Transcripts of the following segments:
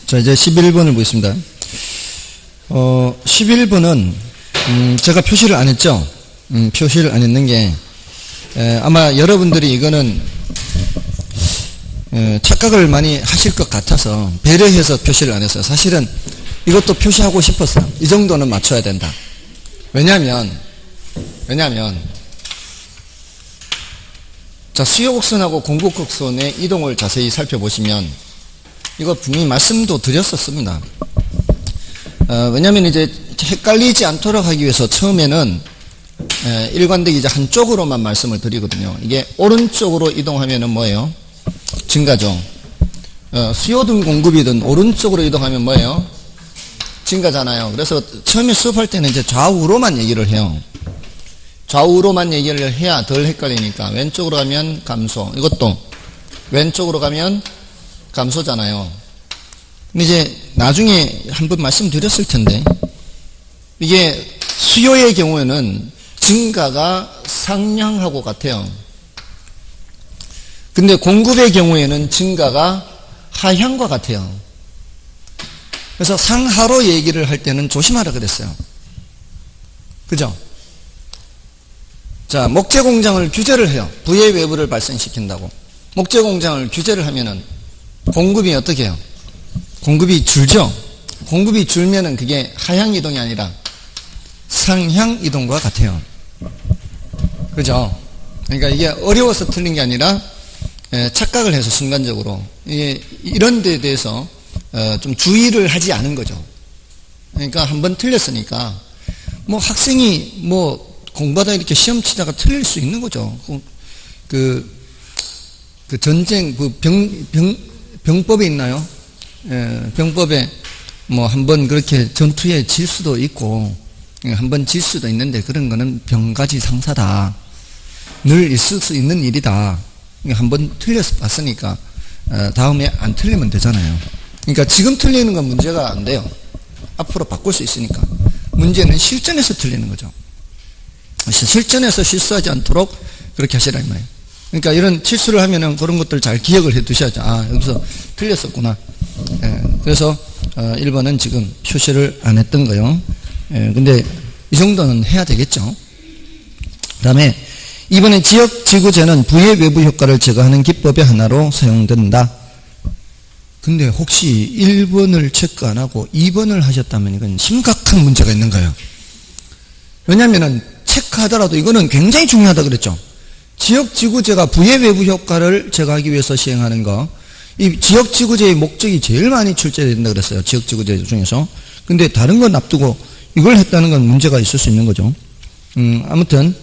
자, 이제 11번을 보겠습니다. 11번은, 제가 표시를 안 했죠? 표시를 안 했는 게, 아마 여러분들이 이거는, 착각을 많이 하실 것 같아서 배려해서 표시를 안 했어요. 사실은 이것도 표시하고 싶었어요. 이 정도는 맞춰야 된다. 왜냐면, 자, 수요곡선하고 공급곡선의 이동을 자세히 살펴보시면, 이거 분명히 말씀도 드렸었습니다. 왜냐면 이제 헷갈리지 않도록 하기 위해서 처음에는 일관되게 이제 한쪽으로만 말씀을 드리거든요. 이게 오른쪽으로 이동하면은 뭐예요? 증가죠. 수요든 공급이든 오른쪽으로 이동하면 뭐예요? 증가잖아요. 그래서 처음에 수업할 때는 이제 좌우로만 얘기를 해요. 좌우로만 얘기를 해야 덜 헷갈리니까. 왼쪽으로 가면 감소. 이것도 왼쪽으로 가면 감소잖아요. 근데 이제 나중에 한번 말씀드렸을 텐데, 이게 수요의 경우에는 증가가 상향하고 같아요. 근데 공급의 경우에는 증가가 하향과 같아요. 그래서 상하로 얘기를 할 때는 조심하라 그랬어요. 그죠? 자, 목재 공장을 규제를 해요. 부의 외부를 발생시킨다고. 목재 공장을 규제를 하면은 공급이 어떻게 해요? 공급이 줄죠? 공급이 줄면은 그게 하향 이동이 아니라 상향 이동과 같아요. 그죠? 그러니까 이게 어려워서 틀린 게 아니라 착각을 해서 순간적으로 이게 이런 데에 대해서 좀 주의를 하지 않은 거죠. 그러니까 한번 틀렸으니까 뭐 학생이 뭐 공부하다 이렇게 시험 치다가 틀릴 수 있는 거죠. 그 전쟁 병법에 있나요? 병법에 뭐 한번 그렇게 전투에 질 수도 있고 한번 질 수도 있는데 그런 거는 병가지 상사다. 늘 있을 수 있는 일이다. 한번 틀려서 봤으니까 다음에 안 틀리면 되잖아요. 그러니까 지금 틀리는 건 문제가 안 돼요. 앞으로 바꿀 수 있으니까. 문제는 실전에서 틀리는 거죠. 실전에서 실수하지 않도록 그렇게 하시라 이 말이에요. 그러니까 이런 실수를 하면은 그런 것들 잘 기억을 해 두셔야죠. 아, 여기서 틀렸었구나. 그래서 1번은 지금 표시를 안 했던 거요. 근데 이 정도는 해야 되겠죠. 그 다음에 2번에 지역지구재는 부의 외부 효과를 제거하는 기법의 하나로 사용된다. 근데 혹시 1번을 체크 안 하고 2번을 하셨다면 이건 심각한 문제가 있는 거예요. 왜냐하면 체크하더라도 이거는 굉장히 중요하다 그랬죠. 지역지구재가 부의 외부 효과를 제거하기 위해서 시행하는 거, 이 지역지구재의 목적이 제일 많이 출제된다 그랬어요. 지역지구재 중에서. 근데 다른 건 놔두고 이걸 했다는 건 문제가 있을 수 있는 거죠. 아무튼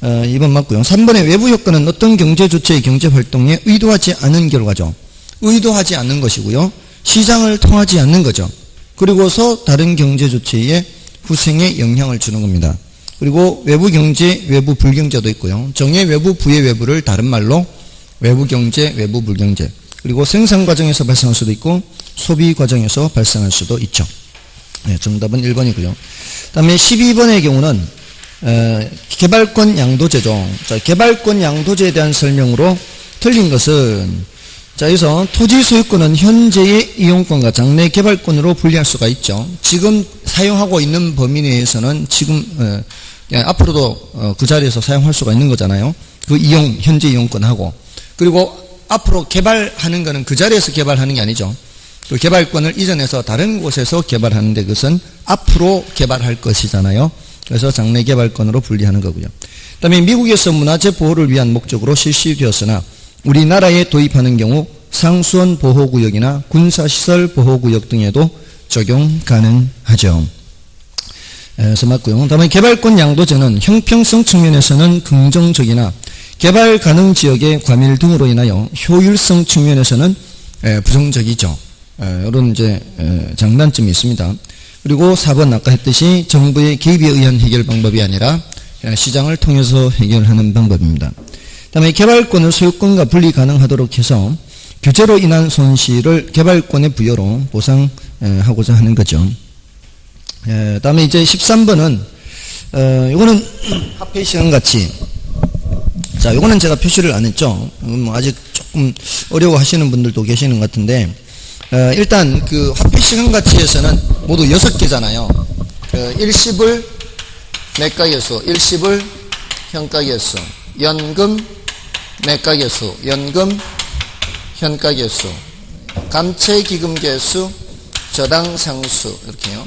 2번 맞고요. 3번의 외부 효과는 어떤 경제주체의 경제활동에 의도하지 않은 결과죠. 의도하지 않는 것이고요. 시장을 통하지 않는 거죠. 그리고서 다른 경제주체의 후생에 영향을 주는 겁니다. 그리고 외부 경제, 외부 불경제도 있고요. 정의 외부, 부의 외부를 다른 말로 외부 경제, 외부 불경제. 그리고 생산 과정에서 발생할 수도 있고 소비 과정에서 발생할 수도 있죠. 네, 정답은 1번이고요. 그다음에 12번의 경우는 개발권 양도제죠. 자, 개발권 양도제에 대한 설명으로 틀린 것은, 자, 여기서 토지 소유권은 현재의 이용권과 장래 개발권으로 분리할 수가 있죠. 지금 사용하고 있는 범위 내에서는 지금 앞으로도 그 자리에서 사용할 수가 있는 거잖아요. 그 현재 이용권하고. 그리고 앞으로 개발하는 거는 그 자리에서 개발하는 게 아니죠. 그 개발권을 이전해서 다른 곳에서 개발하는데 그것은 앞으로 개발할 것이잖아요. 그래서 장래 개발권으로 분리하는 거고요. 그 다음에 미국에서 문화재 보호를 위한 목적으로 실시되었으나 우리나라에 도입하는 경우 상수원 보호구역이나 군사시설 보호구역 등에도 적용 가능하죠. 그래서 맞고요. 다음에 개발권 양도제는 형평성 측면에서는 긍정적이나 개발 가능 지역의 과밀 등으로 인하여 효율성 측면에서는 부정적이죠. 이런 이제 장단점이 있습니다. 그리고 4번 아까 했듯이 정부의 개입에 의한 해결 방법이 아니라 시장을 통해서 해결하는 방법입니다. 다음에 개발권을 소유권과 분리 가능하도록 해서 규제로 인한 손실을 개발권의 부여로 보상하고자 하는 거죠. 다음에 이제 13번은 이거는 합의 시간 같이, 자, 이거는 제가 표시를 안 했죠. 아직 조금 어려워하시는 분들도 계시는 것 같은데, 일단 그 화폐시간 가치에서는 모두 6개잖아요. 일시불 매가계수, 일시불 현가계수, 연금 매가계수, 연금 현가계수, 감채기금계수, 저당상수, 이렇게요.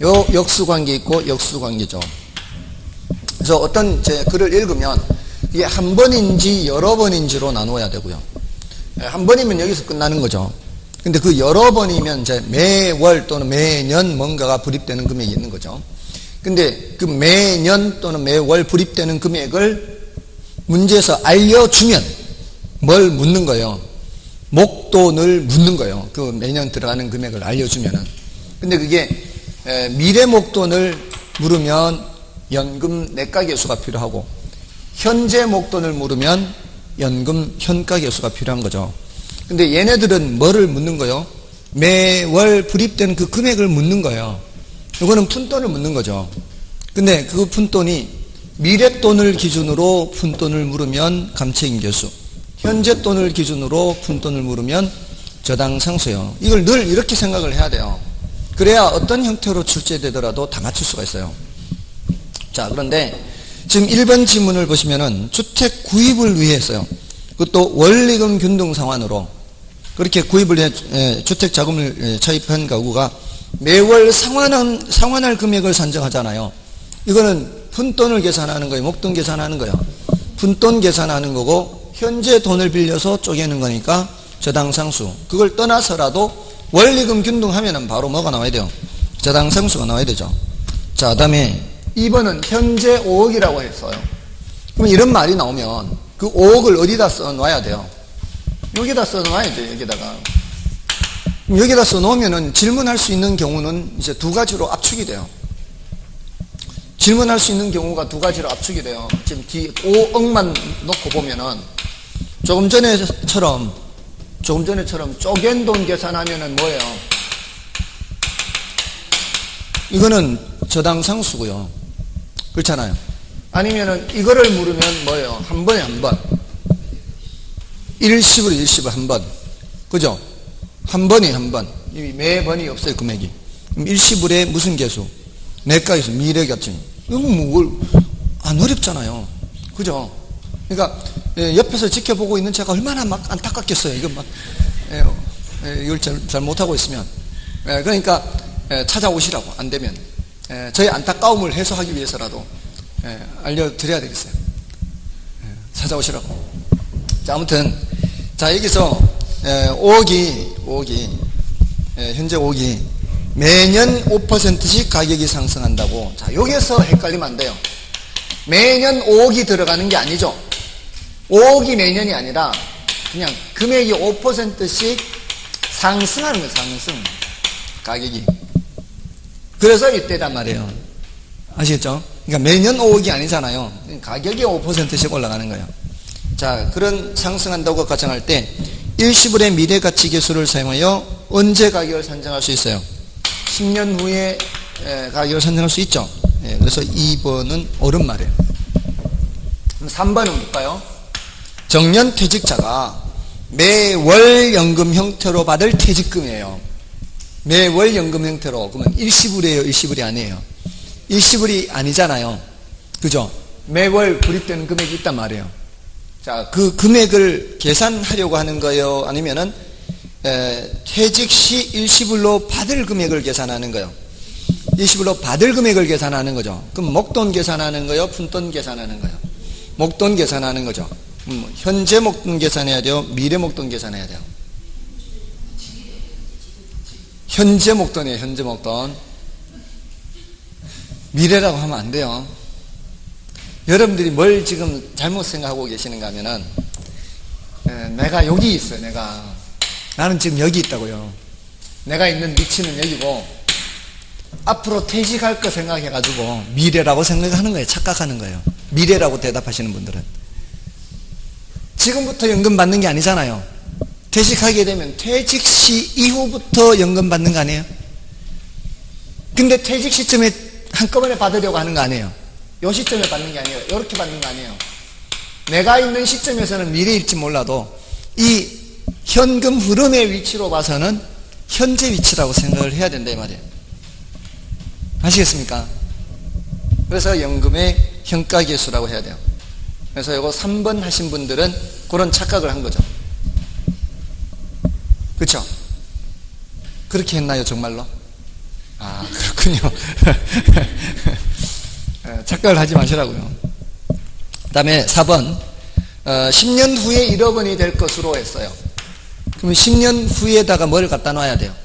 요 역수관계 있고 역수관계죠. 그래서 어떤 제 글을 읽으면 이게 한 번인지 여러 번인지로 나누어야 되고요. 한 번이면 여기서 끝나는 거죠. 근데 그 여러 번이면 이제 매월 또는 매년 뭔가가 불입되는 금액이 있는 거죠. 근데 그 매년 또는 매월 불입되는 금액을 문제에서 알려주면 뭘 묻는 거예요? 목돈을 묻는 거예요. 그 매년 들어가는 금액을 알려주면은. 근데 그게 미래 목돈을 물으면 연금 내가계수가 필요하고, 현재 목돈을 물으면 연금 현가계수가 필요한 거죠. 근데 얘네들은 뭐를 묻는 거예요? 매월 불입되는 그 금액을 묻는 거예요. 이거는 푼돈을 묻는 거죠. 근데 그 푼돈이 미래돈을 기준으로 푼돈을 물으면 감채인계수, 현재 돈을 기준으로 푼돈을 물으면 저당상수예요. 이걸 늘 이렇게 생각을 해야 돼요. 그래야 어떤 형태로 출제되더라도 다 맞출 수가 있어요. 자, 그런데 지금 1번 지문을 보시면은 주택 구입을 위해서요. 그것도 원리금 균등 상환으로 그렇게 구입을 해 주택 자금을 차입한 가구가 매월 상환할 금액을 산정하잖아요. 이거는 푼돈을 계산하는 거예요. 목돈 계산하는 거예요. 푼돈 계산하는 거고, 현재 돈을 빌려서 쪼개는 거니까 저당상수. 그걸 떠나서라도 원리금 균등하면은 바로 뭐가 나와야 돼요? 저당상수가 나와야 되죠. 자, 그 다음에 2번은 현재 5억이라고 했어요. 그럼 이런 말이 나오면 그 5억을 어디다 써놔야 돼요? 여기다 써놔야죠. 여기다가. 여기다 써놓으면은 질문할 수 있는 경우는 이제 두 가지로 압축이 돼요. 질문할 수 있는 경우가 두 가지로 압축이 돼요. 지금 뒤 5억만 놓고 보면은 조금 전에처럼 쪼갠 돈 계산하면은 뭐예요? 이거는 저당상수고요. 그렇잖아요. 아니면은 이거를 물으면 뭐예요? 한 번에 한 번. 일시불 한 번. 그죠? 한 번에 한 번. 매번이 없어요, 금액이. 그럼 일시불에 무슨 계수? 매가계수, 미래계수. 이건 뭐, 안 어렵잖아요. 그죠? 그러니까, 옆에서 지켜보고 있는 제가 얼마나 막 안타깝겠어요. 이거 막, 이걸 잘 못하고 있으면. 그러니까, 찾아오시라고, 안 되면. 저희 안타까움을 해소하기 위해서라도, 알려드려야 되겠어요. 찾아오시라고. 자, 아무튼, 자, 여기서, 5억이, 현재 5억이 매년 5%씩 가격이 상승한다고. 자, 여기서 헷갈리면 안 돼요. 매년 5억이 들어가는 게 아니죠. 5억이 매년이 아니라 그냥 금액이 5%씩 상승하는 거예요. 상승. 가격이. 그래서 이때단 말이에요. 아시겠죠? 그러니까 매년 5억이 아니잖아요. 가격이 5%씩 올라가는 거예요. 자, 그런 상승한다고 가정할 때 일시불의 미래가치계수를 사용하여 언제 가격을 산정할 수 있어요? 10년 후에 가격을 산정할 수 있죠. 그래서 2번은 옳은 말이에요. 그럼 3번은 뭘까요? 정년퇴직자가 매월 연금 형태로 받을 퇴직금이에요. 매월 연금 형태로. 그러면 일시불이에요? 일시불이 아니에요? 일시불이 아니잖아요. 그죠? 매월 불입되는 금액이 있단 말이에요. 자, 그 금액을 계산하려고 하는 거예요? 아니면은 퇴직 시 일시불로 받을 금액을 계산하는 거예요? 일시불로 받을 금액을 계산하는 거죠. 그럼 목돈 계산하는 거예요? 푼돈 계산하는 거예요? 목돈 계산하는 거죠. 현재 목돈 계산해야 돼요? 미래 목돈 계산해야 돼요? 현재 목돈이에요. 현재 목돈. 미래라고 하면 안 돼요. 여러분들이 뭘 지금 잘못 생각하고 계시는가 하면은 내가 여기 있어요. 나는 지금 여기 있다고요. 내가 있는 위치는 여기고 앞으로 퇴직할 거 생각해가지고 미래라고 생각하는 거예요. 착각하는 거예요. 미래라고 대답하시는 분들은 지금부터 연금 받는 게 아니잖아요. 퇴직하게 되면 퇴직 시 이후부터 연금 받는 거 아니에요? 근데 퇴직 시점에 한꺼번에 받으려고 하는 거 아니에요? 요 시점에 받는 게 아니에요. 이렇게 받는 거 아니에요. 내가 있는 시점에서는 미래일지 몰라도 이 현금 흐름의 위치로 봐서는 현재 위치라고 생각을 해야 된다 이 말이에요. 아시겠습니까? 그래서 연금의 현가계수라고 해야 돼요. 그래서 이거 3번 하신 분들은 그런 착각을 한 거죠. 그렇죠? 그렇게 했나요 정말로? 아 그렇군요. 착각을 하지 마시라고요. 그 다음에 4번 10년 후에 1억 원이 될 것으로 했어요. 그러면 10년 후에다가 뭘 갖다 놔야 돼요?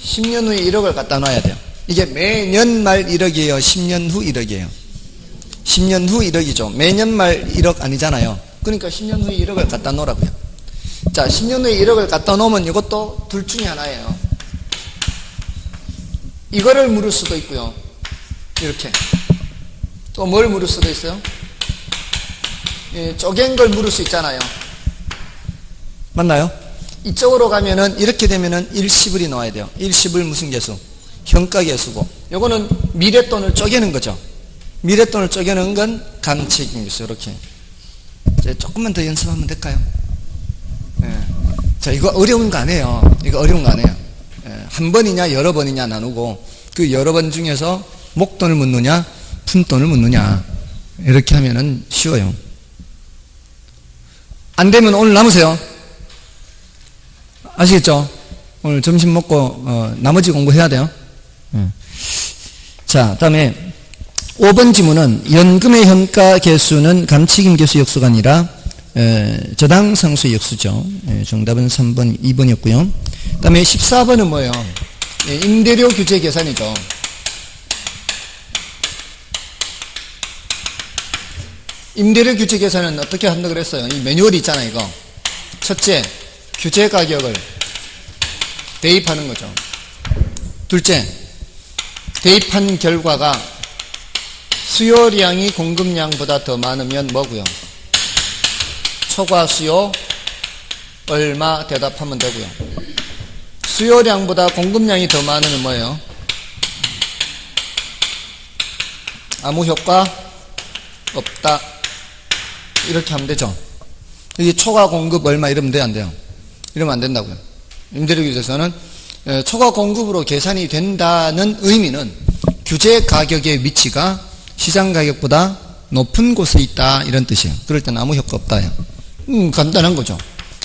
10년 후에 1억을 갖다 놔야 돼요. 이게 매년 말 1억이에요? 10년 후 1억이에요? 10년 후 1억이죠. 매년 말 1억 아니잖아요. 그러니까 10년 후에 1억을 갖다 놓으라고요. 자, 10년 후에 1억을 갖다 놓으면 이것도 둘 중에 하나예요. 이거를 물을 수도 있고요. 이렇게. 또 뭘 물을 수도 있어요? 쪼갠 걸 물을 수 있잖아요. 맞나요? 이쪽으로 가면은 이렇게 되면은 일시불이 나와야 돼요. 일시불 무슨 계수? 현가계수고. 요거는 미랫돈을 쪼개는 거죠. 미랫돈을 쪼개는 건 감책임계수. 이렇게. 이제 조금만 더 연습하면 될까요? 네. 자, 이거 어려운 거 아니에요. 이거 어려운 거 아니에요. 한 번이냐 여러 번이냐 나누고 그 여러 번 중에서 목돈을 묻느냐 푼돈을 묻느냐 이렇게 하면은 쉬워요. 안 되면 오늘 남으세요. 아시겠죠? 오늘 점심 먹고 나머지 공부해야 돼요. 자, 다음에 5번 지문은 연금의 현가 계수는 감치임 계수 역수가 아니라 저당 상수 역수죠. 정답은 3번, 2번이었고요. 그 다음에 14번은 뭐예요? 임대료 규제 계산이죠. 임대료 규제 계산은 어떻게 한다 그랬어요? 이 매뉴얼이 있잖아요, 이거. 첫째, 규제 가격을 대입하는 거죠. 둘째, 대입한 결과가 수요량이 공급량보다 더 많으면 뭐고요? 초과 수요 얼마 대답하면 되고요. 수요량보다 공급량이 더 많으면 뭐예요? 아무 효과 없다. 이렇게 하면 되죠. 여기 초과 공급 얼마 이러면 돼요, 안 돼요? 이러면 안 된다고요. 임대료 규제에서는 초과 공급으로 계산이 된다는 의미는 규제 가격의 위치가 시장 가격보다 높은 곳에 있다 이런 뜻이에요. 그럴 때는 아무 효과 없다요. 간단한 거죠.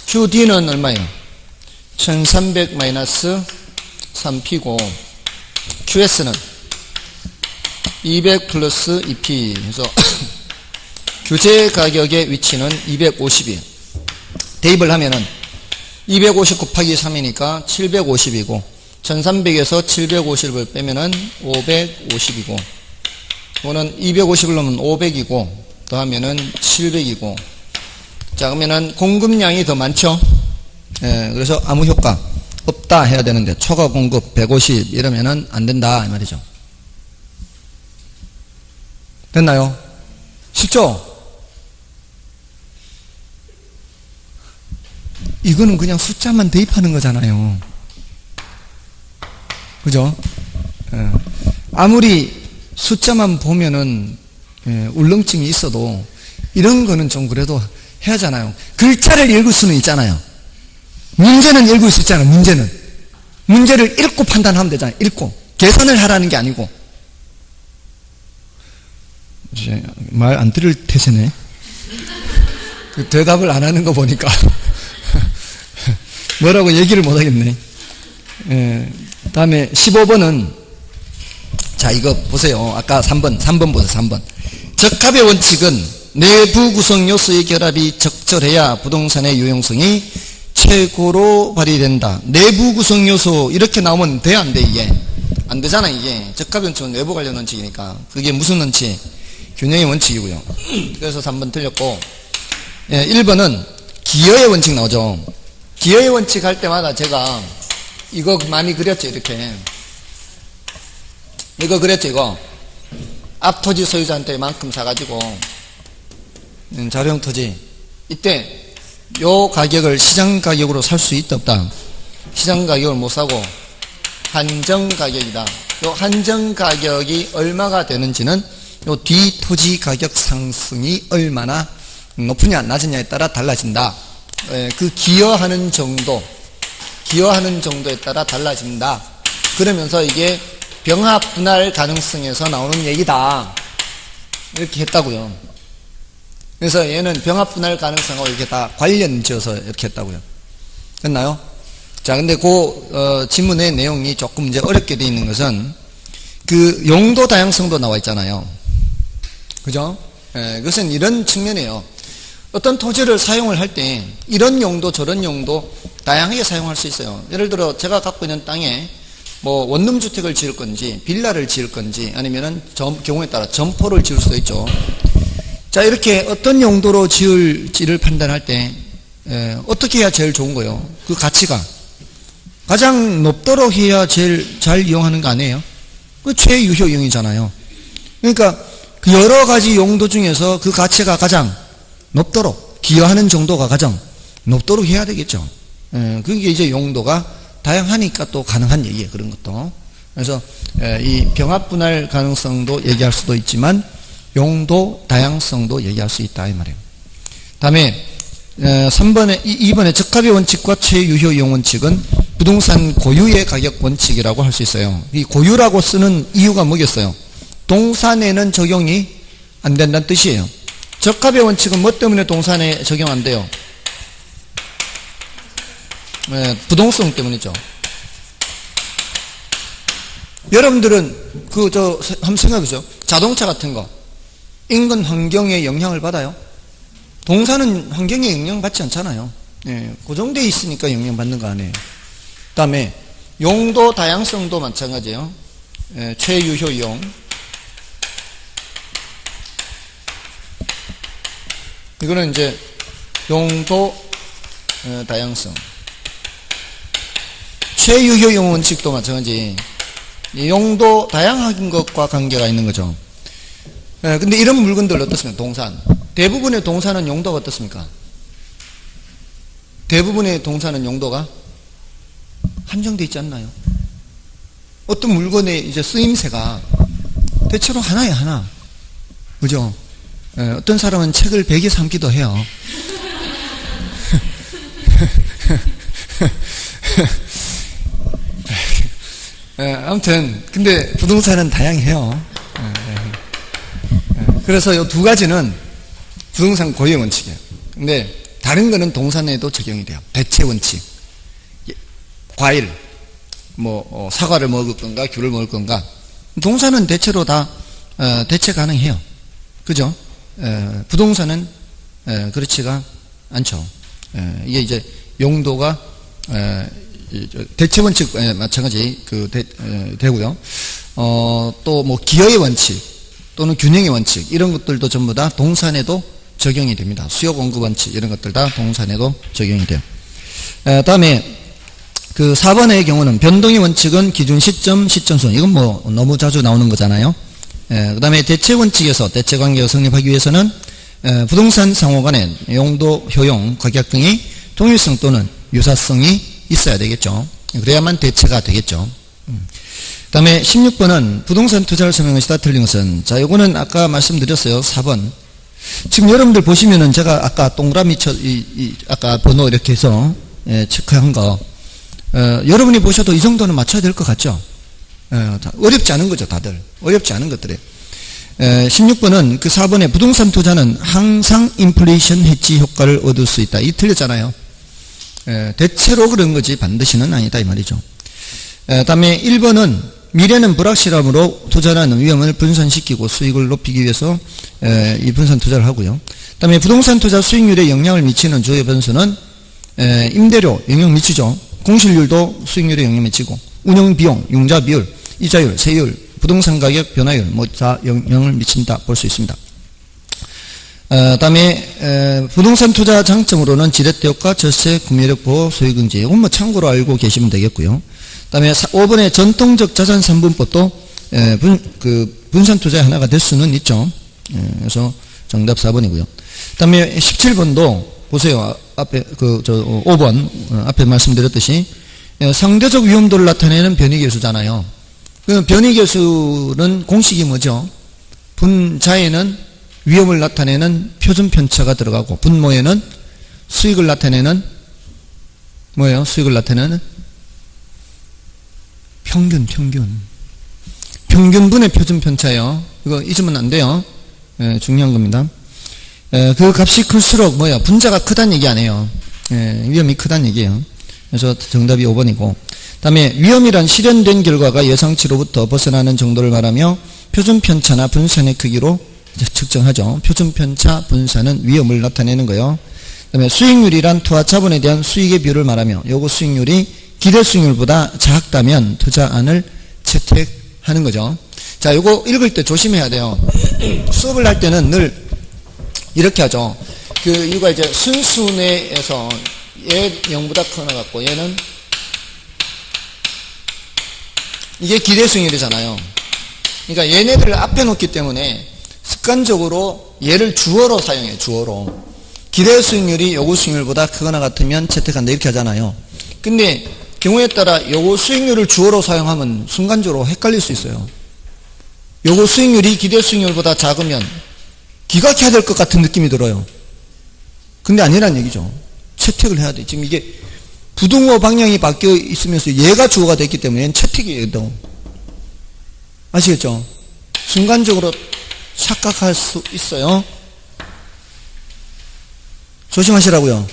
QD는 얼마예요? 1300 마이너스 3P고 QS는 200 플러스 2P 해서 규제 가격의 위치는 250이에요. 대입을 하면은 250 곱하기 3이니까 750이고 1300에서 750을 빼면은 550이고 이거는 250을 넣으면 500이고 더하면은 700이고 자 그러면은 공급량이 더 많죠. 그래서 아무 효과 없다 해야 되는데 초과 공급 150 이러면은 안 된다 이 말이죠. 됐나요? 쉽죠? 이거는 그냥 숫자만 대입하는 거잖아요. 그죠? 아무리 숫자만 보면은 울렁증이 있어도 이런 거는 좀 그래도 해야 하잖아요. 글자를 읽을 수는 있잖아요. 문제는 읽을 수 있잖아요. 문제를 읽고 판단하면 되잖아요. 읽고 계산을 하라는 게 아니고. 이제 말 안 들을 태세네. 그 대답을 안 하는 거 보니까 뭐라고 얘기를 못 하겠네. 다음에 15번은 자 이거 보세요. 아까 3번 보세요. 3번 적합의 원칙은 내부 구성 요소의 결합이 적절해야 부동산의 유용성이 최고로 발휘된다. 내부 구성 요소 이렇게 나오면 돼 안 돼? 이게 안 되잖아. 이게 적합의 원칙은 내부 관련 원칙이니까 그게 무슨 원칙? 균형의 원칙이고요. 그래서 3번 틀렸고 1번은 기여의 원칙 나오죠. 기여의 원칙 할 때마다 제가 이거 많이 그렸죠. 이렇게 이거 그랬죠. 이거 앞토지 소유자한테 만큼 사가지고 자료형 토지 이때 요 가격을 시장 가격으로 살 수 있다 없다? 시장 가격을 못 사고 한정 가격이다. 요 한정 가격이 얼마가 되는지는 요 뒤 토지 가격 상승이 얼마나 높으냐 낮으냐에 따라 달라진다. 그 기여하는 정도 기여하는 정도에 따라 달라진다. 그러면서 이게 병합 분할 가능성에서 나오는 얘기다. 이렇게 했다고요. 그래서 얘는 병합 분할 가능성하고 이렇게 다 관련 지어서 이렇게 했다고요. 됐나요? 자, 근데 그 지문의 내용이 조금 이제 어렵게 되어 있는 것은 그 용도 다양성도 나와 있잖아요. 그죠? 그것은 이런 측면이에요. 어떤 토지를 사용을 할 때 이런 용도 저런 용도 다양하게 사용할 수 있어요. 예를 들어 제가 갖고 있는 땅에 뭐 원룸주택을 지을 건지 빌라를 지을 건지 아니면은 경우에 따라 점포를 지을 수도 있죠. 자, 이렇게 어떤 용도로 지을지를 판단할 때 어떻게 해야 제일 좋은 거예요? 그 가치가 가장 높도록 해야 제일 잘 이용하는 거 아니에요? 그 최유효용이잖아요. 그러니까 그 여러 가지 용도 중에서 그 가치가 가장 높도록 기여하는 정도가 가장 높도록 해야 되겠죠. 그게 이제 용도가 다양하니까 또 가능한 얘기예요. 그런 것도. 그래서 이 병합 분할 가능성도 얘기할 수도 있지만 용도 다양성도 얘기할 수 있다 이 말이에요. 다음에 2번에 적합의 원칙과 최유효용 원칙은 부동산 고유의 가격 원칙이라고 할 수 있어요. 이 고유라고 쓰는 이유가 뭐겠어요? 동산에는 적용이 안 된다는 뜻이에요. 적합의 원칙은 뭐 때문에 동산에 적용 안 돼요? 부동성 때문이죠. 여러분들은 한번 생각해보죠. 자동차 같은 거 인근 환경에 영향을 받아요? 동산은 환경에 영향받지 않잖아요. 고정되어 있으니까 영향받는 거 아니에요. 그 다음에 용도 다양성도 마찬가지예요. 최유효용. 이거는 이제 용도 다양성. 최유효용 원칙도 마찬가지. 용도 다양한 것과 관계가 있는 거죠. 근데 이런 물건들 어떻습니까? 동산. 대부분의 동산은 용도가 어떻습니까? 대부분의 동산은 용도가 한정되어 있지 않나요? 어떤 물건의 이제 쓰임새가 대체로 하나에 하나. 그죠? 어떤 사람은 책을 100에 삼기도 해요. 아무튼 근데 부동산은 다양해요. 그래서 이 두 가지는 부동산 고유의 원칙이에요. 근데 다른 거는 동산에도 적용이 돼요. 대체 원칙. 과일, 뭐 사과를 먹을 건가 귤을 먹을 건가. 동산은 대체로 다 대체 가능해요. 그죠? 부동산은 그렇지가 않죠. 이게 이제 용도가 대체 원칙 마찬가지 되고요. 또 뭐 기여의 원칙 또는 균형의 원칙 이런 것들도 전부 다 동산에도 적용이 됩니다. 수요 공급 원칙 이런 것들 다 동산에도 적용이 돼요. 다음에 그 4번의 경우는 변동의 원칙은 기준 시점, 시점순 이건 뭐 너무 자주 나오는 거잖아요. 그 다음에 대체 원칙에서 대체 관계가 성립하기 위해서는 부동산 상호 간의 용도, 효용, 가격 등의 동일성 또는 유사성이 있어야 되겠죠. 그래야만 대체가 되겠죠. 그 다음에 16번은 부동산 투자를 설명한 것이다. 틀린 것은 자 요거는 아까 말씀드렸어요. 4번 지금 여러분들 보시면은 제가 아까 동그라미 아까 번호 이렇게 해서 체크한 거 여러분이 보셔도 이 정도는 맞춰야 될 것 같죠. 어렵지 않은 거죠. 다들 어렵지 않은 것들이에요. 16번은 그 4번에 부동산 투자는 항상 인플레이션 해지 효과를 얻을 수 있다. 이 틀렸잖아요. 대체로 그런 거지 반드시는 아니다 이 말이죠. 다음에 1번은 미래는 불확실함으로 투자라는 위험을 분산시키고 수익을 높이기 위해서 이 분산 투자를 하고요. 다음에 부동산 투자 수익률에 영향을 미치는 주요 변수는 임대료 영향 미치죠. 공실률도 수익률에 영향 미치고 운영비용, 융자 비율, 이자율, 세율, 부동산 가격 변화율 뭐 다 영향을 미친다 볼 수 있습니다. 다음에 부동산 투자 장점으로는 지렛대 효과, 절세, 구매력 보호, 소유금지 이건 뭐 참고로 알고 계시면 되겠고요. 다음에 5번의 전통적 자산 산분법도 분산 투자의 하나가 될 수는 있죠. 그래서 정답 4번이고요. 다음에 17번도 보세요. 앞에 5번 앞에 말씀드렸듯이 상대적 위험도를 나타내는 변이계수잖아요. 그 변이계수는 공식이 뭐죠? 분자에는 위험을 나타내는 표준 편차가 들어가고 분모에는 수익을 나타내는 뭐예요? 수익을 나타내는 평균분의 표준편차예요. 이거 잊으면 안 돼요. 예, 중요한 겁니다. 그 값이 클수록 분자가 크다는 얘기 아니에요. 위험이 크다는 얘기예요. 그래서 정답이 5번이고. 그 다음에 위험이란 실현된 결과가 예상치로부터 벗어나는 정도를 말하며 표준편차나 분산의 크기로 측정하죠. 표준편차, 분산은 위험을 나타내는 거예요. 그 다음에 수익률이란 투하 자본에 대한 수익의 비율을 말하며 요거 수익률이 기대 수익률보다 작다면 투자안을 채택하는 거죠. 자, 요거 읽을 때 조심해야 돼요. 수업을 할 때는 늘 이렇게 하죠. 이거 이제 순수내에서 얘 0보다 크거나 같고 얘는 이게 기대 수익률이잖아요. 그러니까 얘네들을 앞에 놓기 때문에 습관적으로 얘를 주어로 사용해요. 주어로. 기대 수익률이 요구 수익률보다 크거나 같으면 채택한다 이렇게 하잖아요. 근데 경우에 따라 요구 수익률을 주어로 사용하면 순간적으로 헷갈릴 수 있어요. 요구 수익률이 기대 수익률보다 작으면 기각해야 될 것 같은 느낌이 들어요. 근데 아니란 얘기죠. 채택을 해야 돼. 지금 이게 부등호 방향이 바뀌어 있으면서 얘가 주어가 됐기 때문에 채택이에요. 아시겠죠? 순간적으로 착각할 수 있어요. 조심하시라고요.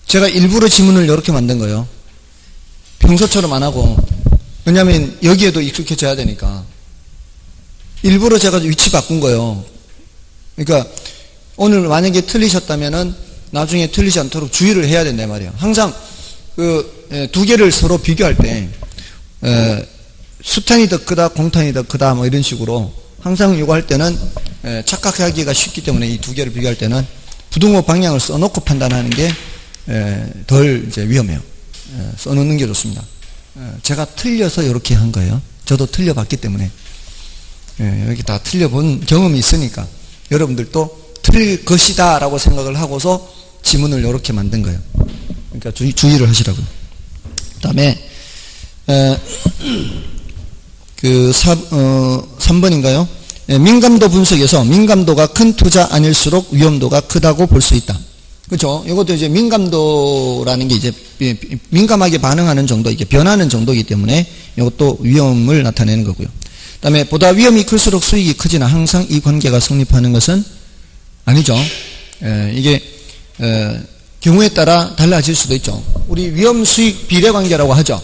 제가 일부러 지문을 이렇게 만든 거예요. 평소처럼 안 하고. 왜냐하면 여기에도 익숙해져야 되니까. 일부러 제가 위치 바꾼 거예요. 그러니까 오늘 만약에 틀리셨다면은 나중에 틀리지 않도록 주의를 해야 된단 말이에요. 항상 두 개를 서로 비교할 때 수탄이 더 크다, 공탄이 더 크다 뭐 이런 식으로 항상 이거 할 때는 착각하기가 쉽기 때문에 이 두 개를 비교할 때는 부등호 방향을 써놓고 판단하는 게 덜 이제 위험해요. 써놓는 게 좋습니다. 제가 틀려서 이렇게 한 거예요. 저도 틀려봤기 때문에 이렇게 다 틀려본 경험이 있으니까 여러분들도 틀릴 것이다 라고 생각을 하고서 지문을 이렇게 만든 거예요. 그러니까 주의를 하시라고요. 그 다음에 3번인가요? 민감도 분석에서 민감도가 큰 투자안일수록 위험도가 크다고 볼 수 있다. 그렇죠? 이것도 이제 민감도라는 게 이제 민감하게 반응하는 정도, 이게 변하는 정도이기 때문에 이것도 위험을 나타내는 거고요. 그 다음에 보다 위험이 클수록 수익이 크지나 항상 이 관계가 성립하는 것은 아니죠. 이게 경우에 따라 달라질 수도 있죠. 우리 위험 수익 비례 관계라고 하죠.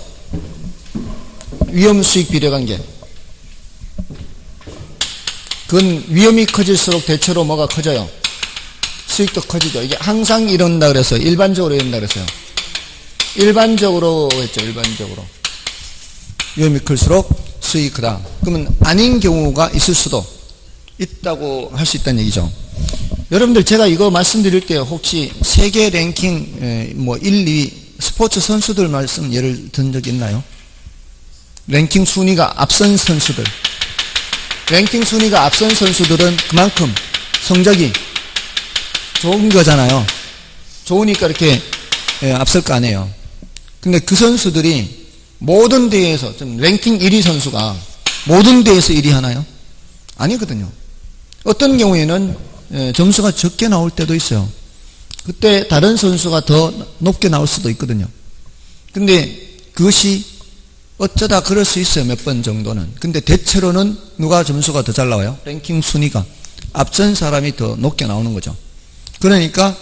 위험 수익 비례 관계. 그건 위험이 커질수록 대체로 뭐가 커져요? 수익도 커지죠. 이게 항상 이런다 그래서 일반적으로 이런다 그랬어요. 일반적으로 했죠. 일반적으로. 위험이 클수록 수익이 크다. 그러면 아닌 경우가 있을 수도 있다고 할 수 있다는 얘기죠. 여러분들 제가 이거 말씀드릴 때 혹시 세계 랭킹 1, 2 스포츠 선수들 말씀 예를 든 적 있나요? 랭킹 순위가 앞선 선수들. 랭킹 순위가 앞선 선수들은 그만큼 성적이 좋은 거잖아요. 좋으니까 이렇게 앞설 거 아니에요. 근데 그 선수들이 모든 대회에서 좀 랭킹 1위 선수가 모든 대회에서 1위 하나요? 아니거든요. 어떤 경우에는 점수가 적게 나올 때도 있어요. 그때 다른 선수가 더 높게 나올 수도 있거든요. 근데 그것이 어쩌다 그럴 수 있어요. 몇 번 정도는. 근데 대체로는 누가 점수가 더 잘 나와요? 랭킹 순위가 앞선 사람이 더 높게 나오는 거죠. 그러니까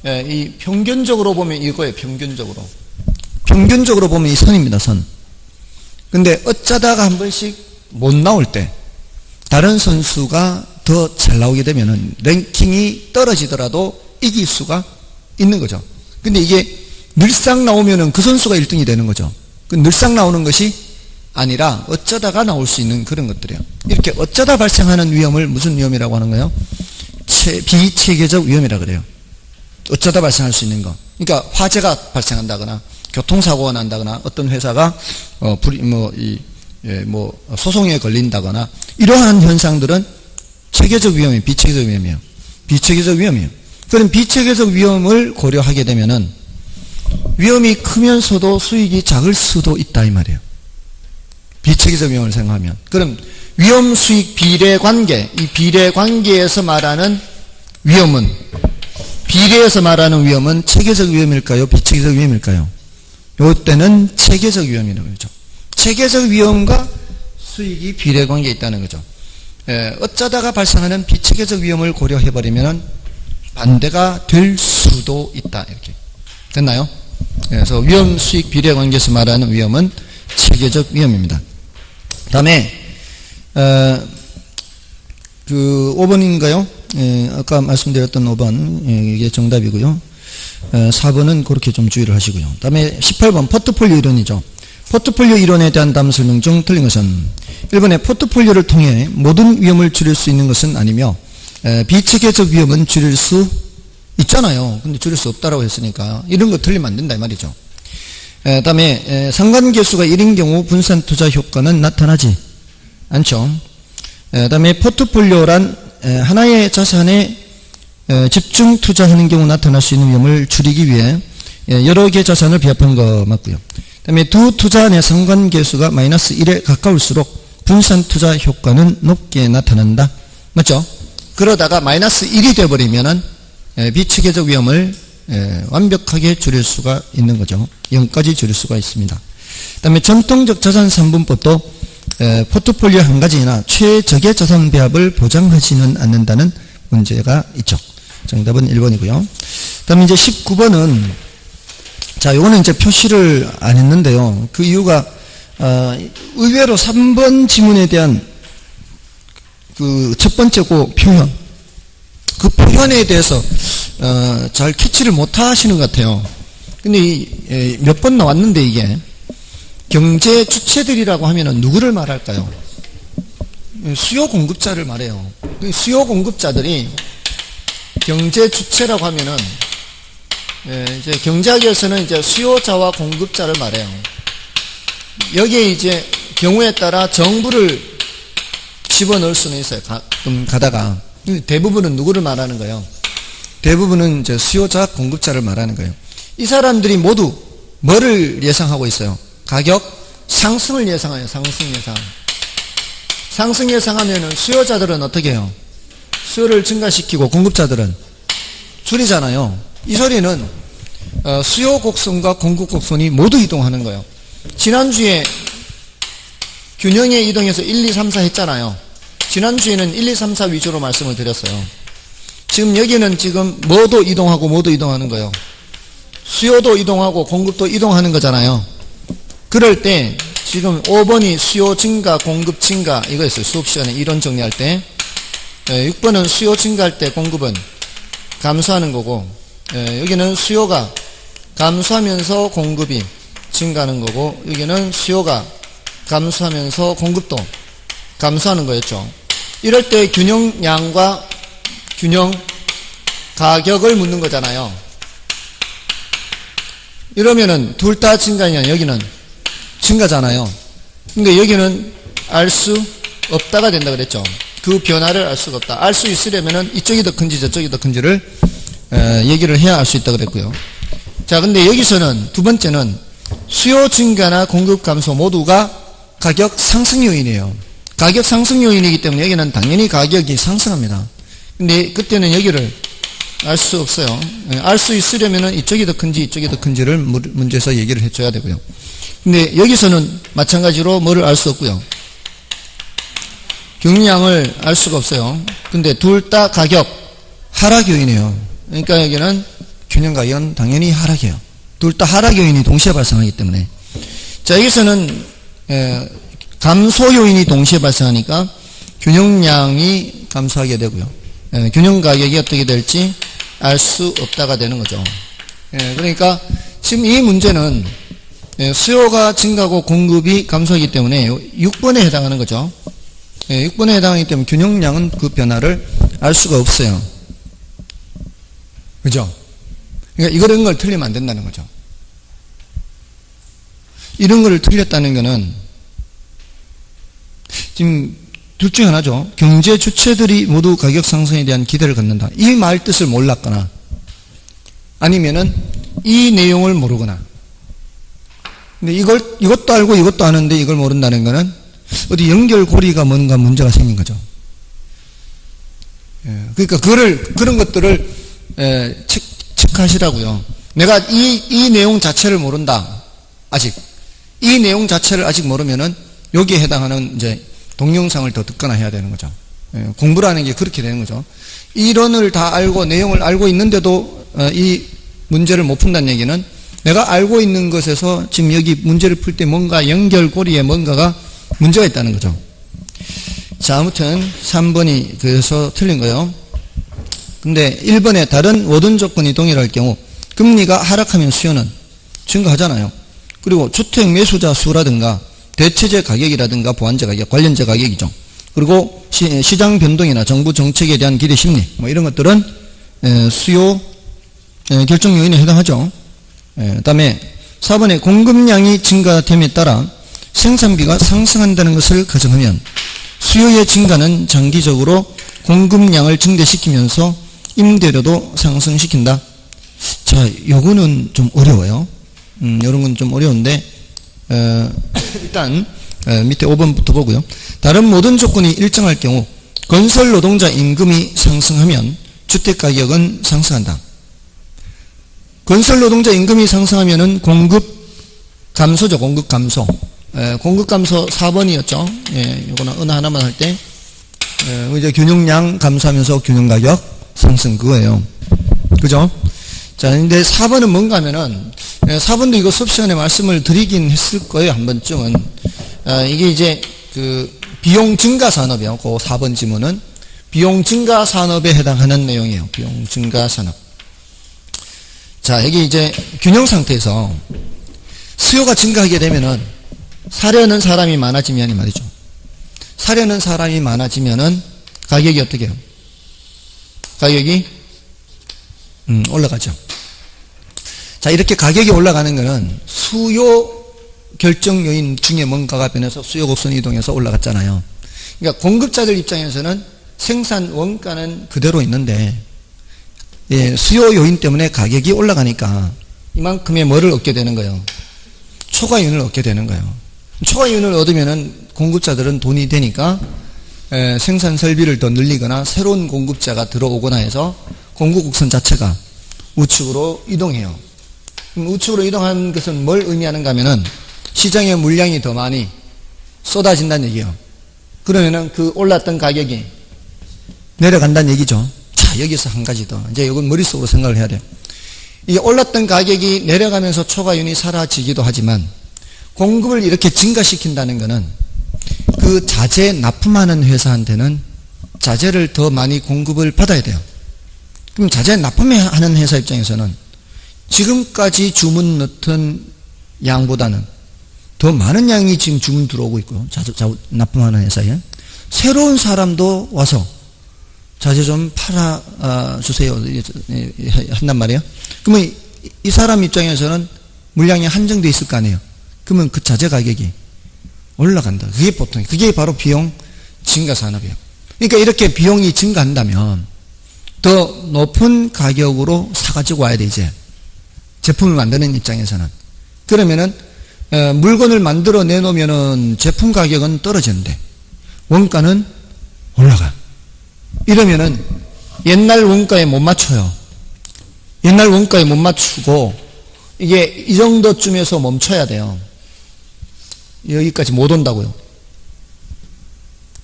이 평균적으로 보면 이거예요. 평균적으로. 평균적으로 보면 이 선입니다. 선. 근데 어쩌다가 한 번씩 못 나올 때 다른 선수가 더 잘 나오게 되면은 랭킹이 떨어지더라도 이길 수가 있는 거죠. 근데 이게 늘상 나오면은 그 선수가 1등이 되는 거죠. 그 늘상 나오는 것이 아니라 어쩌다가 나올 수 있는 그런 것들이에요. 이렇게 어쩌다 발생하는 위험을 무슨 위험이라고 하는 거예요? 비체계적 위험이라 그래요. 어쩌다 발생할 수 있는 거. 그러니까 화재가 발생한다거나 교통사고가 난다거나 어떤 회사가 소송에 걸린다거나 이러한 현상들은 체계적 위험이에요. 비체계적 위험이에요. 비체계적 위험이에요. 그럼 비체계적 위험을 고려하게 되면은 위험이 크면서도 수익이 작을 수도 있다 이 말이에요. 비체계적 위험을 생각하면. 그럼 위험 수익 비례 관계, 이 비례 관계에서 말하는 위험은, 비례에서 말하는 위험은 체계적 위험일까요? 비체계적 위험일까요? 이때는 체계적 위험이라고 그러죠. 비체계적 위험과 수익이 비례관계에 있다는 거죠. 어쩌다가 발생하는 비체계적 위험을 고려해버리면 반대가 될 수도 있다. 이렇게. 됐나요? 그래서 위험 수익 비례관계에서 말하는 위험은 체계적 위험입니다. 다음에 그 5번인가요? 아까 말씀드렸던 5번 이게 정답이고요. 4번은 그렇게 좀 주의를 하시고요. 다음에 18번 포트폴리오 이론이죠. 포트폴리오 이론에 대한 다음 설명 중 틀린 것은 1번에 포트폴리오를 통해 모든 위험을 줄일 수 있는 것은 아니며 비체계적 위험은 줄일 수 있잖아요. 근데 줄일 수 없다라고 했으니까 이런 거 틀리면 안 된다 이 말이죠. 다음에 상관계수가 1인 경우 분산 투자 효과는 나타나지 않죠. 다음에 포트폴리오란 하나의 자산에 집중 투자하는 경우 나타날 수 있는 위험을 줄이기 위해 여러 개의 자산을 비합한 거 맞고요. 다음에 두 투자 내 상관계수가 마이너스 1에 가까울수록 분산 투자 효과는 높게 나타난다. 맞죠? 그러다가 마이너스 1이 되어버리면은 비체계적 위험을 완벽하게 줄일 수가 있는 거죠. 0까지 줄일 수가 있습니다. 그 다음에 전통적 자산 3분법도 포트폴리오 한 가지나 최적의 자산 배합을 보장하지는 않는다는 문제가 있죠. 정답은 1번이고요. 그 다음에 이제 19번은 자, 요거는 이제 표시를 안 했는데요. 그 이유가 의외로 3번 지문에 대한 그 첫 번째 표현, 그 표현에 대해서 잘 캐치를 못 하시는 것 같아요. 근데 몇 번 나왔는데 이게 경제 주체들이라고 하면은 누구를 말할까요? 수요 공급자를 말해요. 수요 공급자들이 경제 주체라고 하면은 이제 경제학에서는 이제 수요자와 공급자를 말해요. 여기에 이제 경우에 따라 정부를 집어넣을 수는 있어요. 가끔 가다가. 대부분은 누구를 말하는 거예요? 대부분은 이제 수요자, 공급자를 말하는 거예요. 이 사람들이 모두 뭐를 예상하고 있어요? 가격 상승을 예상해요. 상승 예상. 상승 예상하면은 수요자들은 어떻게 해요? 수요를 증가시키고 공급자들은 줄이잖아요. 이 소리는 수요 곡선과 공급 곡선이 모두 이동하는 거예요. 지난주에 균형에 이동해서 1, 2, 3, 4 했잖아요. 지난주에는 1, 2, 3, 4 위주로 말씀을 드렸어요. 지금 여기는 지금 뭐도 이동하고 뭐도 이동하는 거예요. 수요도 이동하고 공급도 이동하는 거잖아요. 그럴 때 지금 5번이 수요 증가, 공급 증가 이거였어요. 수업 시간에 이론 정리할 때. 6번은 수요 증가할 때 공급은 감소하는 거고, 여기는 수요가 감소하면서 공급이 증가하는 거고, 여기는 수요가 감소하면서 공급도 감소하는 거였죠. 이럴 때 균형량과 균형 가격을 묻는 거잖아요. 이러면은 둘 다 증가냐? 여기는 증가잖아요. 근데 여기는 알 수 없다가 된다 그랬죠. 그 변화를 알 수가 없다. 알 수 있으려면은 이쪽이 더 큰지 저쪽이 더 큰지를 얘기를 해야 알 수 있다 그랬고요. 자, 근데 여기서는 두 번째는 수요 증가나 공급 감소 모두가 가격 상승 요인이에요. 가격 상승 요인이기 때문에 여기는 당연히 가격이 상승합니다. 근데 그때는 여기를 알 수 없어요. 알 수 있으려면은 이쪽이 더 큰지 이쪽이 더 큰지를 문제에서 얘기를 해줘야 되고요. 근데 여기서는 마찬가지로 뭐를 알 수 없고요. 경량을 알 수가 없어요. 근데 둘 다 가격 하락 요인이에요. 그러니까 여기는 균형 가격은 당연히 하락이에요. 둘 다 하락 요인이 동시에 발생하기 때문에. 자, 여기서는 감소 요인이 동시에 발생하니까 균형량이 감소하게 되고요. 균형 가격이 어떻게 될지 알 수 없다가 되는 거죠. 그러니까 지금 이 문제는 수요가 증가하고 공급이 감소하기 때문에 6번에 해당하는 거죠. 6번에 해당하기 때문에 균형량은 그 변화를 알 수가 없어요. 그죠? 그러니까 이런 걸 틀리면 안 된다는 거죠. 이런 걸 틀렸다는 거는 지금 둘 중에 하나죠. 경제 주체들이 모두 가격 상승에 대한 기대를 갖는다. 이 말 뜻을 몰랐거나 아니면은 이 내용을 모르거나. 근데 이것도 알고 이것도 아는데 이걸 모른다는 거는 어디 연결고리가 뭔가 문제가 생긴 거죠. 그러니까 그런 것들을 체크하시라고요. 내가 이 내용 자체를 모른다. 아직. 이 내용 자체를 아직 모르면은 여기에 해당하는 이제 동영상을 더 듣거나 해야 되는 거죠. 공부라는 게 그렇게 되는 거죠. 이론을 다 알고 내용을 알고 있는데도 이 문제를 못 푼다는 얘기는 내가 알고 있는 것에서 지금 여기 문제를 풀 때 뭔가 연결고리에 뭔가가 문제가 있다는 거죠. 자, 아무튼 3번이 그래서 틀린 거예요. 근데 1번에 다른 모든 조건이 동일할 경우 금리가 하락하면 수요는 증가하잖아요. 그리고 주택 매수자 수라든가 대체재 가격이라든가 보완재 가격, 관련재 가격이죠. 그리고 시장 변동이나 정부 정책에 대한 기대 심리 뭐 이런 것들은 수요 결정 요인에 해당하죠. 그다음에 4번에 공급량이 증가됨에 따라 생산비가 상승한다는 것을 가정하면 수요의 증가는 장기적으로 공급량을 증대시키면서 임대료도 상승시킨다. 자, 요거는 좀 어려워요. 이런 건 좀 어려운데 일단 밑에 5번부터 보고요. 다른 모든 조건이 일정할 경우 건설 노동자 임금이 상승하면 주택가격은 상승한다. 건설 노동자 임금이 상승하면은 공급 감소죠. 공급 감소. 공급 감소 4번이었죠. 예, 요거는 어느 하나만 할 때 이제 균형량 감소하면서 균형가격 상승 그거예요. 그죠? 자, 근데 4번은 뭔가 하면은 4번도 이거 수업 시간에 말씀을 드리긴 했을 거예요. 한 번쯤은. 이게 이제 그 비용 증가 산업이요. 그 4번 지문은 비용 증가 산업에 해당하는 내용이에요. 비용 증가 산업. 자, 여기 이제 균형 상태에서 수요가 증가하게 되면은 사려는 사람이 많아지면 말이죠. 사려는 사람이 많아지면은 가격이 어떻게 해요? 가격이 올라가죠. 자, 이렇게 가격이 올라가는 거는 수요 결정 요인 중에 뭔가가 변해서 수요 곡선이 이동해서 올라갔잖아요. 그러니까 공급자들 입장에서는 생산 원가는 그대로 있는데 수요 요인 때문에 가격이 올라가니까 이만큼의 뭐를 얻게 되는 거예요? 초과이윤을 얻게 되는 거예요. 초과이윤을 얻으면은 공급자들은 돈이 되니까 생산 설비를 더 늘리거나 새로운 공급자가 들어오거나 해서 공급 곡선 자체가 우측으로 이동해요. 우측으로 이동한 것은 뭘 의미하는가 하면은 시장의 물량이 더 많이 쏟아진다는 얘기예요. 그러면은 그 올랐던 가격이 내려간다는 얘기죠. 자, 여기서 한 가지 더. 이제 이건 머릿속으로 생각을 해야 돼요. 이 올랐던 가격이 내려가면서 초과이윤이 사라지기도 하지만 공급을 이렇게 증가시킨다는 것은 그 자재 납품하는 회사한테는 자재를 더 많이 공급을 받아야 돼요. 그럼 자재 납품하는 회사 입장에서는 지금까지 주문 넣던 양보다는 더 많은 양이 지금 주문 들어오고 있고요. 납품하는 회사에. 새로운 사람도 와서 자재 좀 팔아주세요. 한단 말이에요. 그러면 이 사람 입장에서는 물량이 한정되어 있을 거 아니에요. 그러면 그 자재 가격이 올라간다. 그게 보통, 그게 바로 비용 증가 산업이에요. 그러니까 이렇게 비용이 증가한다면 더 높은 가격으로 사가지고 와야 돼, 이제. 제품을 만드는 입장에서는. 그러면은, 물건을 만들어 내놓으면은 제품 가격은 떨어지는데, 원가는 올라가. 이러면은, 옛날 원가에 못 맞춰요. 옛날 원가에 못 맞추고, 이게 이 정도쯤에서 멈춰야 돼요. 여기까지 못 온다고요.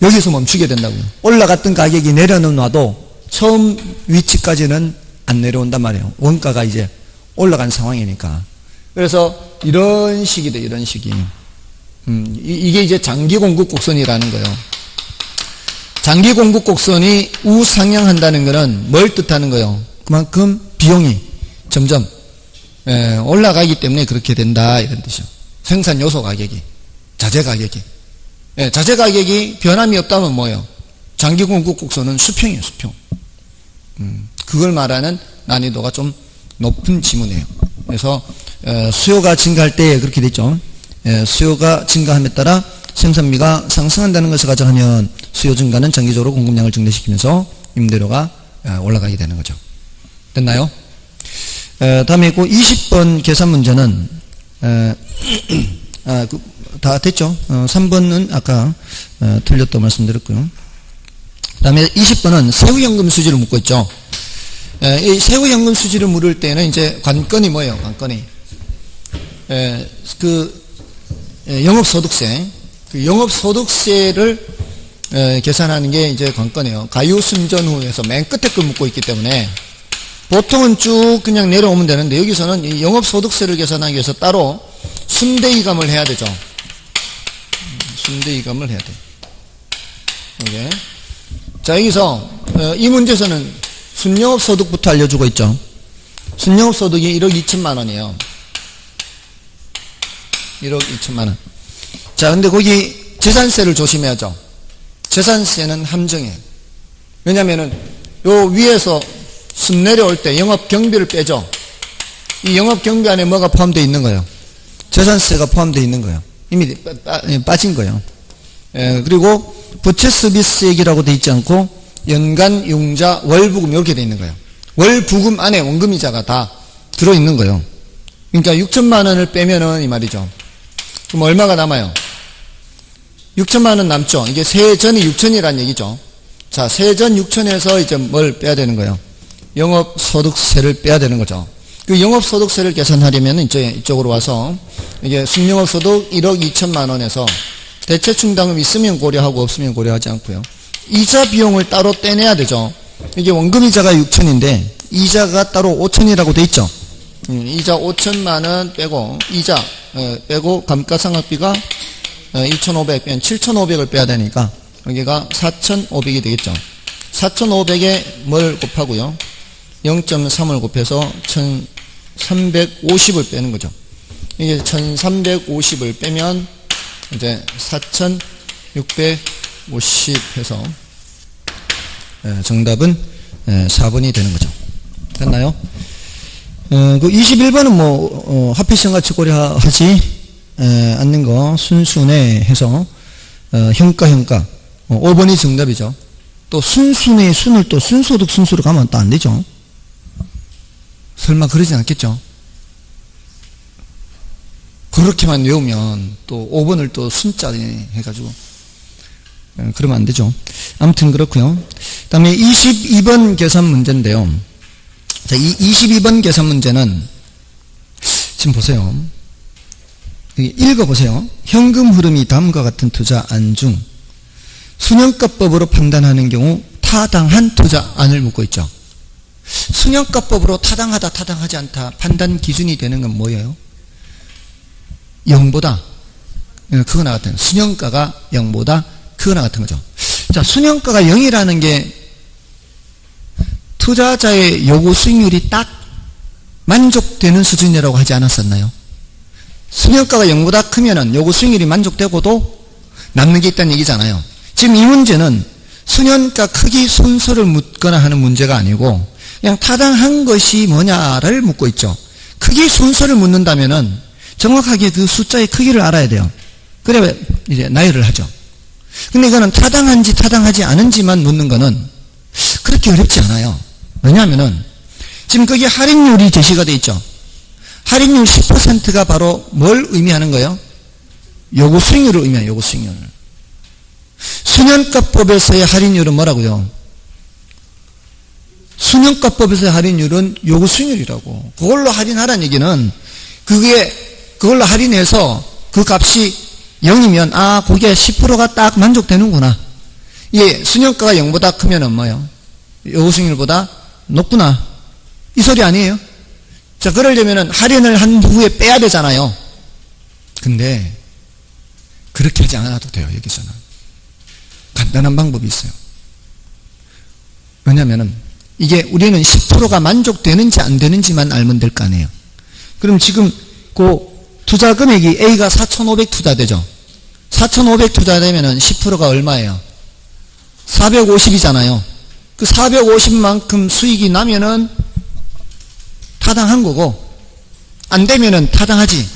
여기서 멈추게 된다고요. 올라갔던 가격이 내려놔도 처음 위치까지는 안 내려온단 말이에요. 원가가 이제 올라간 상황이니까. 그래서 이런 식이 돼, 이런 식이. 이게 이제 장기 공급 곡선이라는 거예요. 장기 공급 곡선이 우상향한다는 것은 뭘 뜻하는 거예요? 그만큼 비용이 점점 올라가기 때문에 그렇게 된다, 이런 뜻이죠. 생산 요소 가격이, 자재 가격이. 자재 가격이 변함이 없다면 뭐예요? 장기 공급 곡선은 수평이에요, 수평. 그걸 말하는 난이도가 좀 높은 지문이에요. 그래서 수요가 증가할 때 그렇게 됐죠. 수요가 증가함에 따라 생산비가 상승한다는 것을 가정하면 수요 증가는 장기적으로 공급량을 증대시키면서 임대료가 올라가게 되는 거죠. 됐나요? 다음에 그 20번 계산 문제는 다 됐죠. 3번은 아까 틀렸다고 말씀드렸고요. 그 다음에 20번은 세후연금 수지를 묻고 있죠. 이 세후연금 수지를 물을 때는 이제 관건이 뭐예요? 관건이 영업소득세. 그 영업소득세를 계산하는 게 이제 관건이에요. 가유순전후에서 맨 끝에 걸 묻고 있기 때문에 보통은 쭉 그냥 내려오면 되는데 여기서는 이 영업소득세를 계산하기 위해서 따로 순대이감을 해야 되죠. 순대이감을 해야 돼. 이게. 자, 여기서 이 문제에서는 순영업소득부터 알려주고 있죠. 순영업소득이 1억 2천만 원이에요. 1억 2천만 원. 자, 근데 거기 재산세를 조심해야죠. 재산세는 함정이에요. 왜냐면은 요 위에서 순 내려올 때 영업경비를 빼죠. 이 영업경비 안에 뭐가 포함되어 있는 거예요? 재산세가 포함되어 있는 거예요. 이미 빠진 거예요. 그리고 부채 서비스액이라고 되어 있지 않고 연간 융자 월부금 이렇게 되어 있는 거예요. 월부금 안에 원금이자가 다 들어있는 거예요. 그러니까 6천만 원을 빼면은 이 말이죠. 그럼 얼마가 남아요? 6천만 원 남죠. 이게 세전이 6천이라는 얘기죠. 자, 세전 6천에서 이제 뭘 빼야 되는 거예요? 영업소득세를 빼야 되는 거죠. 그 영업소득세를 계산하려면 이제 이쪽으로 와서 이게 순영업소득 1억 2천만 원에서 대체충당금 있으면 고려하고 없으면 고려하지 않고요. 이자 비용을 따로 떼내야 되죠. 이게 원금이자가 6천인데 이자가 따로 5천이라고 돼 있죠. 이자 5천만 원 빼고 이자 빼고 감가상각비가 2,500 빼면 7,500을 빼야 되니까 여기가 4,500이 되겠죠. 4,500에 뭘 곱하고요? 0.3을 곱해서 1,350을 빼는 거죠. 이게 1,350을 빼면 이제 4,650 해서 정답은 4번이 되는 거죠. 됐나요? 그 21번은 뭐 합의성 같이 고려하지 않는 거 순순해 해서 형가 5번이 정답이죠. 또 순순의 순을 또 순소득 순수로 가면 또 안 되죠. 설마 그러진 않겠죠. 그렇게만 외우면 또 5번을 또 순자 해가지고 그러면 안 되죠. 아무튼 그렇고요. 그 다음에 22번 계산 문제인데요. 자, 이 22번 계산 문제는 지금 보세요. 읽어보세요. 현금 흐름이 다음과 같은 투자 안 중 순형가법으로 판단하는 경우 타당한 투자안을 묻고 있죠. 순형가법으로 타당하다 타당하지 않다 판단 기준이 되는 건 뭐예요? 0보다 크거나 같은 순형가가 0보다 크거나 같은 거죠. 자, 순형가가 0이라는 게 투자자의 요구 수익률이 딱 만족되는 수준이라고 하지 않았었나요? 순형가가 0보다 크면은 요구 수익률이 만족되고도 남는 게 있다는 얘기잖아요. 지금 이 문제는 순형가 크기 순서를 묻거나 하는 문제가 아니고 그냥 타당한 것이 뭐냐를 묻고 있죠. 크기 순서를 묻는다면은 정확하게 그 숫자의 크기를 알아야 돼요. 그래야 이제 나열을 하죠. 근데 이거는 타당한지 타당하지 않은지만 묻는 거는 그렇게 어렵지 않아요. 왜냐하면은 지금 거기 할인율이 제시가 되어 있죠. 할인율 10%가 바로 뭘 의미하는 거예요? 요구 수익률을 의미해요. 요구 수익률. 순형가법에서의 할인율은 뭐라고요? 순형가법에서의 할인율은 요구 수익률이라고. 그걸로 할인하라는 얘기는 그걸로 할인해서 그 값이 0이면 거기에 10%가 딱 만족되는구나. 예, 순형가가 0보다 크면은 뭐예요? 요구 수익률보다 높구나. 이 소리 아니에요? 자, 그러려면은 할인을 한 후에 빼야 되잖아요. 근데 그렇게 하지 않아도 돼요. 여기서는 간단한 방법이 있어요. 왜냐면은 이게 우리는 10%가 만족되는지 안 되는지만 알면 될 거 아니에요. 그럼 지금 그 투자 금액이 A가 4,500 투자되죠. 4,500 투자되면은 10%가 얼마예요? 450이잖아요. 그 450만큼 수익이 나면은 타당한 거고 안 되면은 타당하지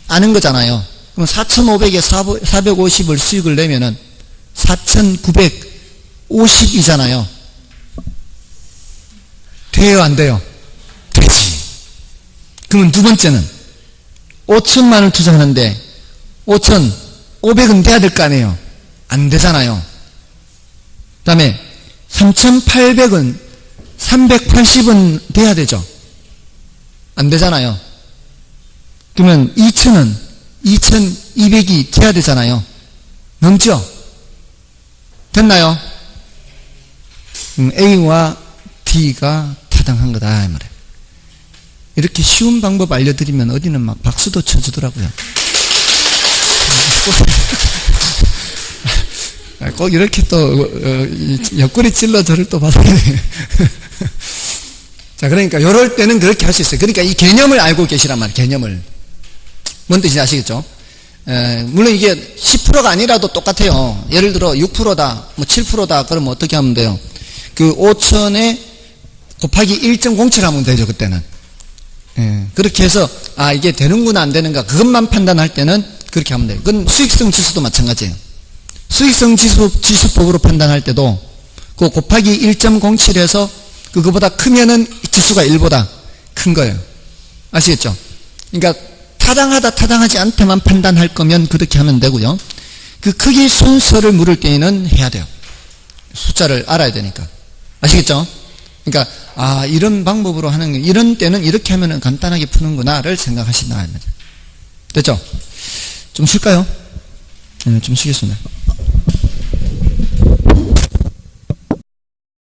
않은 거잖아요. 그럼 4,500에 450을 수익을 내면은 4,950이잖아요. 돼요, 안 돼요? 되지. 그러면 두 번째는 5천만 원을 투자하는데 5,500은 돼야 될 거 아니에요? 안 되잖아요. 그 다음에 3,800은 380은 돼야 되죠. 안 되잖아요. 그러면 2,000은 2200이 돼야 되잖아요. 넘죠? 됐나요? A와 D가 타당한 거다 이 말이에요. 이렇게 쉬운 방법 알려드리면 어디는 막 박수도 쳐주더라고요. 꼭 이렇게 또 옆구리 찔러 저를 또 받아야 돼. 자, 그러니까 이럴 때는 그렇게 할 수 있어요. 그러니까 이 개념을 알고 계시란 말이에요. 개념을. 뭔 뜻인지 아시겠죠? 물론 이게 10%가 아니라도 똑같아요. 예를 들어 6%다, 뭐 7%다, 그러면 어떻게 하면 돼요? 그 5천에 곱하기 1.07 하면 되죠, 그때는. 그렇게 해서, 아, 이게 되는구나, 안 되는가, 그것만 판단할 때는 그렇게 하면 돼요. 그건 수익성 지수도 마찬가지예요. 수익성 지수법으로 판단할 때도 그 곱하기 1.07에서 그거보다 크면은 지수가 1보다 큰 거예요. 아시겠죠? 그러니까 타당하다 타당하지 않다만 판단할 거면 그렇게 하면 되고요. 그 크기 순서를 물을 때에는 해야 돼요. 숫자를 알아야 되니까. 아시겠죠? 그러니까 아, 이런 방법으로 하는, 이런 때는 이렇게 하면 간단하게 푸는구나를 생각하신다. 됐죠? 좀 쉴까요? 좀 쉬겠습니다.